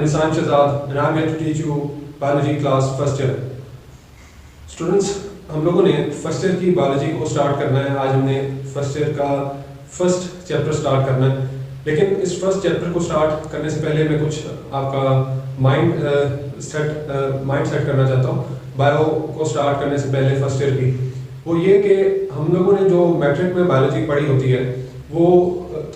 name is Sam Shahzad and I'm here to teach you biology class first year. Students, हम लोगों ने first year की biology को start करना है। आज हमने फर्स्ट ईयर का फर्स्ट चैप्टर स्टार्ट करना है, लेकिन इस फर्स्ट चैप्टर को स्टार्ट करने से पहले मैं कुछ आपका माइंड सेट करना चाहता हूँ। बायो को स्टार्ट करने से पहले फर्स्ट ईयर की वो ये कि हम लोगों ने जो मैट्रिक में बायोलॉजी पढ़ी होती है वो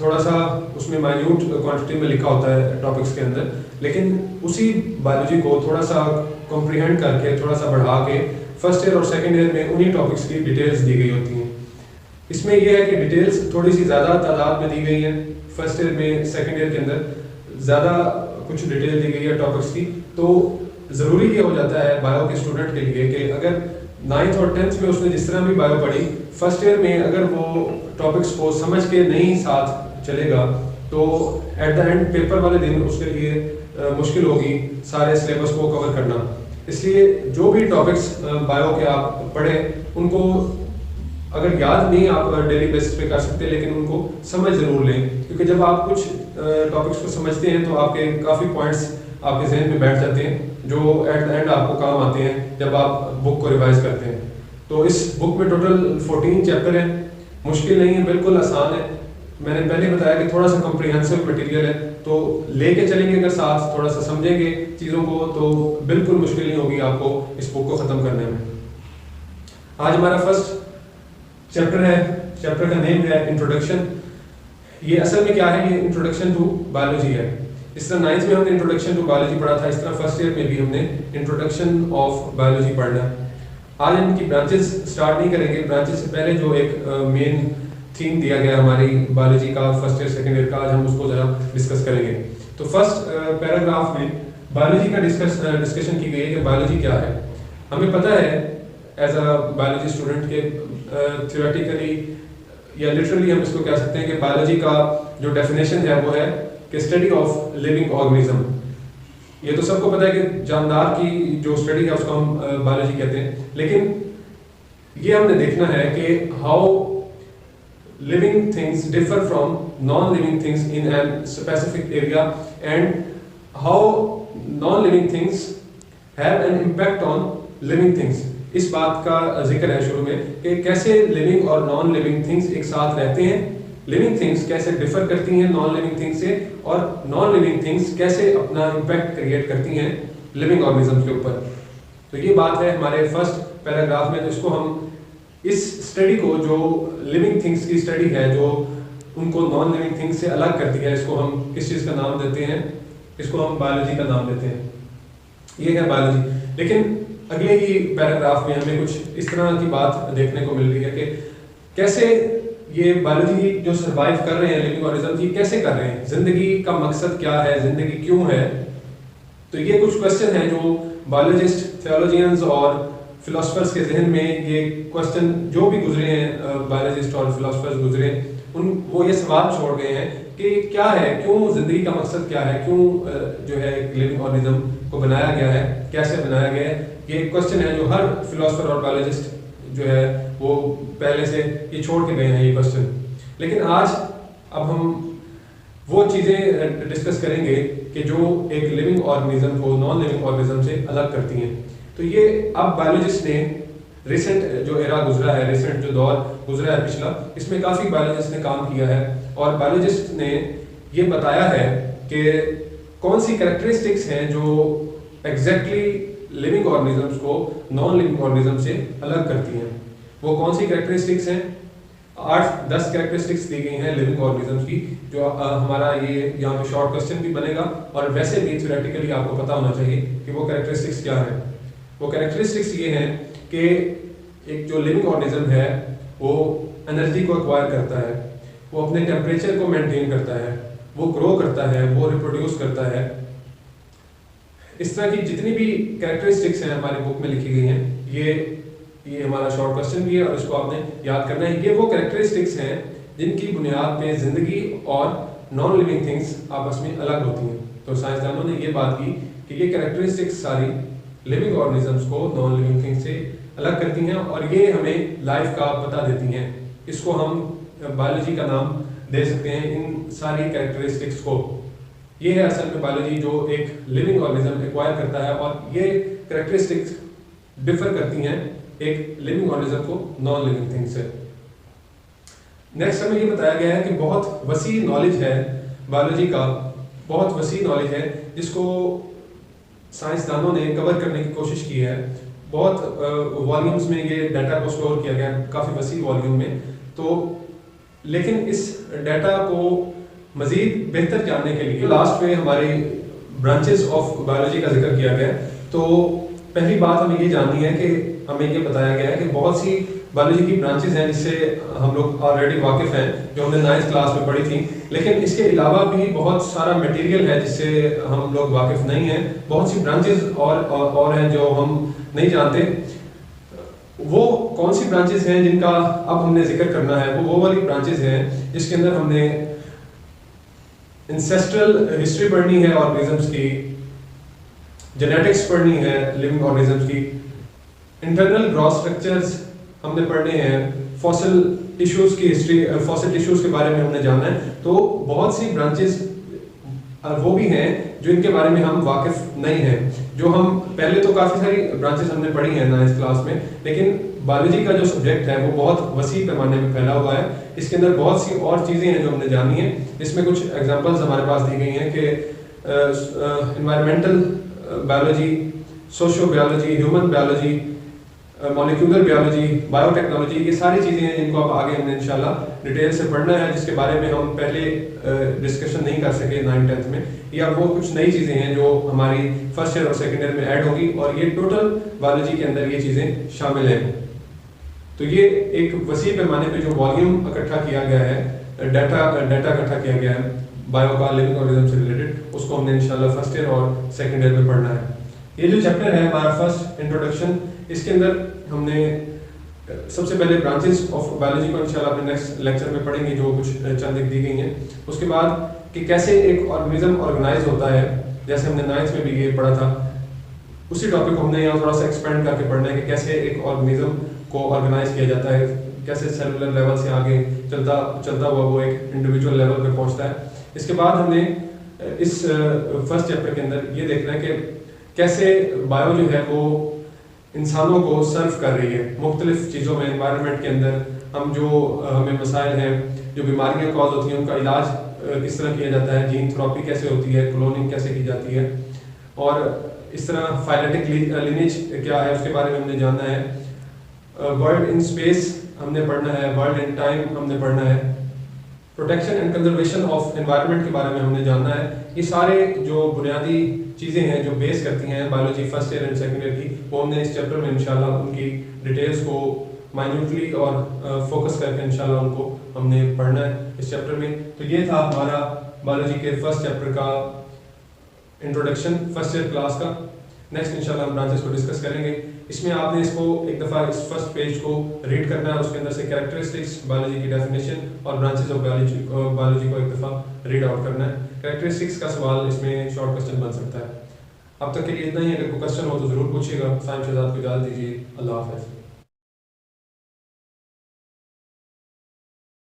थोड़ा सा उसमें माइन्यूट क्वांटिटी में लिखा होता है टॉपिक्स के अंदर, लेकिन उसी बायोलॉजी को थोड़ा सा कॉम्प्रिहेंड करके थोड़ा सा बढ़ा के फर्स्ट ईयर और सेकंड ईयर में उन्हीं टॉपिक्स की डिटेल्स दी गई होती हैं। इसमें यह है कि डिटेल्स थोड़ी सी ज़्यादा तादाद में दी गई हैं। फर्स्ट ईयर में सेकंड ईयर के अंदर ज़्यादा कुछ डिटेल दी गई है टॉपिक्स की, तो ज़रूरी ये हो जाता है बायो के स्टूडेंट के लिए कि अगर 9th और 10th में उसने जिस तरह भी बायो पढ़ी, फर्स्ट ईयर में अगर वो टॉपिक्स को समझ के नहीं साथ चलेगा तो एट द एंड पेपर वाले दिन उसके लिए मुश्किल होगी सारे सिलेबस को कवर करना। इसलिए जो भी टॉपिक्स बायो के आप पढ़ें उनको अगर याद नहीं आप डेली बेसिस पे कर सकते, लेकिन उनको समझ ज़रूर लें, क्योंकि जब आप कुछ टॉपिक्स को समझते हैं तो आपके काफ़ी पॉइंट्स आपके जहन में बैठ जाते हैं जो एट द एंड आपको काम आते हैं जब आप बुक को रिवाइज करते हैं। तो इस बुक में टोटल 14 चैप्टर हैं। मुश्किल नहीं है, बिल्कुल आसान है। मैंने पहले बताया कि थोड़ा सा कॉम्प्रिहेंसिव मटेरियल है, तो लेके चलेंगे अगर साथ थोड़ा सा समझेंगे चीज़ों को तो बिल्कुल मुश्किल नहीं होगी आपको इस बुक को ख़त्म करने में। आज हमारा फर्स्ट चैप्टर है, चैप्टर का नेम है इंट्रोडक्शन। ये असल में क्या है, ये इंट्रोडक्शन टू बायोलॉजी है। इस तरह 9th में हमने इंट्रोडक्शन टू बायोलॉजी पढ़ा था, इस तरह फर्स्ट ईयर में भी हमने इंट्रोडक्शन ऑफ बायोलॉजी पढ़ना है। आज इनकी ब्रांचेस स्टार्ट नहीं करेंगे। ब्रांचेस से पहले जो एक मेन थीम दिया गया हमारी बायोलॉजी का फर्स्ट ईयर सेकेंड ईयर का, आज हम उसको ज़रा डिस्कस करेंगे। तो फर्स्ट पैराग्राफ में बायोलॉजी का डिस्कशन की गई है कि बायोलॉजी क्या है। हमें पता है एज अ बायोलॉजी स्टूडेंट के थ्योरेटिकली या लिटरली हम इसको कह सकते हैं कि बायोलॉजी का जो डेफिनेशन है वो है कि स्टडी ऑफ लिविंग ऑर्गेनिज्म। ये तो सबको पता है कि जानदार की जो स्टडी है उसको हम बायोलॉजी कहते हैं, लेकिन ये हमने देखना है कि how living things differ from non-living things in a specific area and how non-living things have an impact on living things। इस बात का जिक्र है शुरू में कि कैसे लिविंग और नॉन लिविंग थिंग्स एक साथ रहते हैं, लिविंग थिंग्स कैसे डिफर करती हैं नॉन लिविंग थिंग्स से, और नॉन लिविंग थिंग्स कैसे अपना इम्पैक्ट क्रिएट करती हैं लिविंग ऑर्गेनिज्म के ऊपर। तो ये बात है हमारे फर्स्ट पैराग्राफ में। तो इसको हम इस स्टडी को जो लिविंग थिंग्स की स्टडी है जो उनको नॉन लिविंग थिंग्स से अलग करती है, इसको हम किस चीज़ का नाम देते हैं, इसको हम बायोलॉजी का नाम देते हैं। ये है बायोलॉजी। लेकिन अगले ही पैराग्राफ में हमें कुछ इस तरह की बात देखने को मिल रही है कि कैसे ये बायोलॉजी जो सर्वाइव कर रहे हैं लिविंग ऑर्गेनिज्म की कैसे कर रहे हैं, जिंदगी का मकसद क्या है, जिंदगी क्यों है। तो ये कुछ क्वेश्चन हैं जो बायोलॉजिस्ट, थियोलॉजियंस और फिलोसफर्स के जहन में ये क्वेश्चन जो भी गुजरे हैं बायोलॉजिस्ट और फिलोसफर्स गुजरे वो ये सवाल छोड़ गए हैं कि क्या है, क्यों जिंदगी का मकसद क्या है, क्यों जो है लिविंग ऑर्गेनिज्म को बनाया गया है, कैसे बनाया गया है। ये क्वेश्चन है जो हर फिलोसफर और बायोलॉजिस्ट जो है वो पहले से ये छोड़ के गए हैं ये क्वेश्चन। लेकिन आज अब हम वो चीज़ें डिस्कस करेंगे कि जो एक लिविंग ऑर्गेनिज्म को नॉन लिविंग ऑर्गेनिज्म से अलग करती हैं। तो ये अब बायोलॉजिस्ट ने रिसेंट जो एरा गुजरा है, रिसेंट जो दौर गुजरा है पिछला, इसमें काफ़ी बायोलॉजिस्ट ने काम किया है और बायोलॉजिस्ट ने ये बताया है कि कौन सी कैरेक्टरिस्टिक्स हैं जो एग्जैक्टली लिविंग ऑर्गेनिजम्स को नॉन लिविंग ऑर्गेनिज्म से अलग करती हैं। वो कौन सी कैरेक्टरिस्टिक्स हैं? 8-10 कैरेक्टरिस्टिक्स दी गई हैं लिविंग ऑर्गेनिजम्स की, जो हमारा ये यहाँ पे शॉर्ट क्वेश्चन भी बनेगा और वैसे भी थ्योरेटिकली आपको पता होना चाहिए कि वो कैरेक्टरिस्टिक्स क्या है। वो कैरेक्टरिस्टिक्स ये हैं कि एक जो लिविंग ऑर्गेनिज्म है वो एनर्जी को एक्वायर करता है, वो अपने टेम्परेचर को मेंटेन करता है, वो ग्रो करता है, वो रिप्रोड्यूस करता है। इस तरह की जितनी भी कैरेक्टरिस्टिक्स हैं हमारी बुक में लिखी गई हैं, ये हमारा शॉर्ट क्वेश्चन भी है और इसको आपने याद करना है। ये वो कैरेक्टरिस्टिक्स हैं जिनकी बुनियाद पे जिंदगी और नॉन लिविंग थिंग्स आपस में अलग होती हैं। तो साइंसदानों ने ये बात की कि ये कैरेक्टरिस्टिक्स सारी लिविंग ऑर्गेनिजम्स को नॉन लिविंग थिंग्स से अलग करती हैं और ये हमें लाइफ का पता देती हैं। इसको हम बायोलॉजी का नाम दे सकते हैं इन सारी कैरेक्टरिस्टिक्स को। ये है असल में बायोलॉजी जो एक लिविंग ऑर्गेनिज्म एक्वायर करता है, और ये करेक्टरिस्टिक्स डिफर करती हैं एक लिविंग ऑर्गेनिज्म को नॉन लिविंग थिंग से। नेक्स्ट हमें ये बताया गया है कि बहुत वसी नॉलेज है बायोलॉजी का, बहुत वसी नॉलेज है जिसको साइंसदानों ने कवर करने की कोशिश की है। बहुत वॉल्यूम्स में ये डाटा को स्टोर किया गया है, काफ़ी वसी वॉल्यूम में। तो लेकिन इस डाटा को मज़ीद बेहतर जानने के लिए लास्ट में हमारे ब्रांचेस ऑफ बायोलॉजी का जिक्र किया गया है। तो पहली बात हमें ये जाननी है कि हमें ये बताया गया है कि बहुत सी बायोलॉजी की ब्रांचेस हैं जिससे हम लोग ऑलरेडी वाकिफ़ हैं, जो हमने 9th क्लास में पढ़ी थी। लेकिन इसके अलावा भी बहुत सारा मटेरियल है जिससे हम लोग वाकिफ़ नहीं हैं। बहुत सी ब्रांचेस और हैं जो हम नहीं जानते। वो कौन सी ब्रांचेस हैं जिनका अब हमने जिक्र करना है, वो वाली ब्रांचेस हैं जिसके अंदर हमने इंसेस्ट्रल हिस्ट्री पढ़नी है ऑर्गेनिजम्स की, जेनेटिक्स पढ़नी है लिविंग ऑर्गेनिजम्स की, इंटरनल ग्रॉस स्ट्रक्चर्स हमने पढ़ने हैं, फॉसिल टिश्यूज की हिस्ट्री, फॉसिल टिश्यूज के बारे में हमने जानना है। तो बहुत सी ब्रांचेस वो भी हैं जो इनके बारे में हम वाकिफ नहीं हैं। जो हम पहले तो काफ़ी सारी ब्रांचेस हमने पढ़ी हैं 9th क्लास में, लेकिन बायोलॉजी का जो सब्जेक्ट है वो बहुत वसी पैमाने में फैला हुआ है। इसके अंदर बहुत सी और चीज़ें हैं जो हमने जानी है। इसमें कुछ एग्जांपल्स हमारे पास दी गई हैं कि environmental biology, socio biology, human biology, molecular biology, biotechnology, ये सारी चीज़ें हैं जिनको अब आगे हमने इंशाल्लाह डिटेल से पढ़ना है, जिसके बारे में हम पहले डिस्कशन नहीं कर सके 9th-10th में। ये अब वो कुछ नई चीज़ें हैं जो हमारी फर्स्ट ईयर और सेकेंड ईयर में ऐड होगी, और ये टोटल बायोलॉजी के अंदर ये चीज़ें शामिल हैं। तो ये एक वसी पैमाने पे जो वॉल्यूम इकट्ठा किया गया है, डाटा इकट्ठा किया गया है बायो का, लिविंग ऑर्गेनिज्म से रिलेटेड, उसको हमने इंशाल्लाह फर्स्ट ईयर और सेकेंड ईयर में पढ़ना है। ये जो चैप्टर है हमारा फर्स्ट इंट्रोडक्शन, इसके अंदर हमने सबसे पहले ब्रांचेस ऑफ बायोलॉजी को इंशाल्लाह अपने नेक्स्ट लेक्चर में पढ़ेंगे, जो कुछ चंद दी गई हैं। उसके बाद कि कैसे एक ऑर्गेनिज्म ऑर्गेनाइज होता है, जैसे हमने 9th में भी ये पढ़ा था, उसी टॉपिक को हमने यहाँ थोड़ा सा एक्सपेंड करके पढ़ना है कि कैसे एक ऑर्गेनिज्म को ऑर्गेनाइज किया जाता है, कैसे सेलुलर लेवल से आगे चलता हुआ वो एक इंडिविजुअल लेवल पे पहुँचता है। इसके बाद हमने इस फर्स्ट चैप्टर के अंदर ये देखना है कि कैसे बायो जो है वो इंसानों को सर्व कर रही है मुख्तलिफ चीज़ों में। एनवायरनमेंट के अंदर हम जो हमें मसाइल हैं, जो बीमारियाँ कॉज होती हैं, उनका इलाज किस तरह किया जाता है, जीन थेरेपी कैसे होती है, क्लोनिंग कैसे की जाती है, और इस तरह फाइलेटिक लिनेज क्या है उसके बारे में हमने जानना है। वर्ल्ड इन स्पेस हमने पढ़ना है, वर्ल्ड इन टाइम हमने पढ़ना है, protection and conservation of environment के बारे में हमने जानना है। ये सारे जो बुनियादी चीज़ें हैं जो बेस करती हैं biology first year and second year की, वो हमने इस चैप्टर में इंशाल्लाह उनकी डिटेल्स को माइन्यूटली और फोकस करके इंशाल्लाह उनको हमने पढ़ना है इस चैप्टर में। तो ये था हमारा बायोलॉजी के फर्स्ट चैप्टर का इंट्रोडक्शन फर्स्ट ईयर क्लास का। नेक्स्ट इंशाल्लाह हम ब्रांचेस को डिस्कस करेंगे। इसमें आपने इसको एक दफ़ा इस फर्स्ट पेज को रीड करना है, उसके अंदर से कैरेक्टरिस्टिक्स, बायोलॉजी की डेफिनेशन और ब्रांचेस ऑफ बायोलॉजी को एक दफ़ा रीड आउट करना है। कैरेक्टरिस्टिक्स का सवाल इसमें शॉर्ट क्वेश्चन बन सकता है। अब तक के लिए इतना ही। अगर कोई क्वेश्चन हो तो ज़रूर पूछिएगा। साइम शहजाद को इजाज़त दीजिए। अल्लाह हाफ़िज़।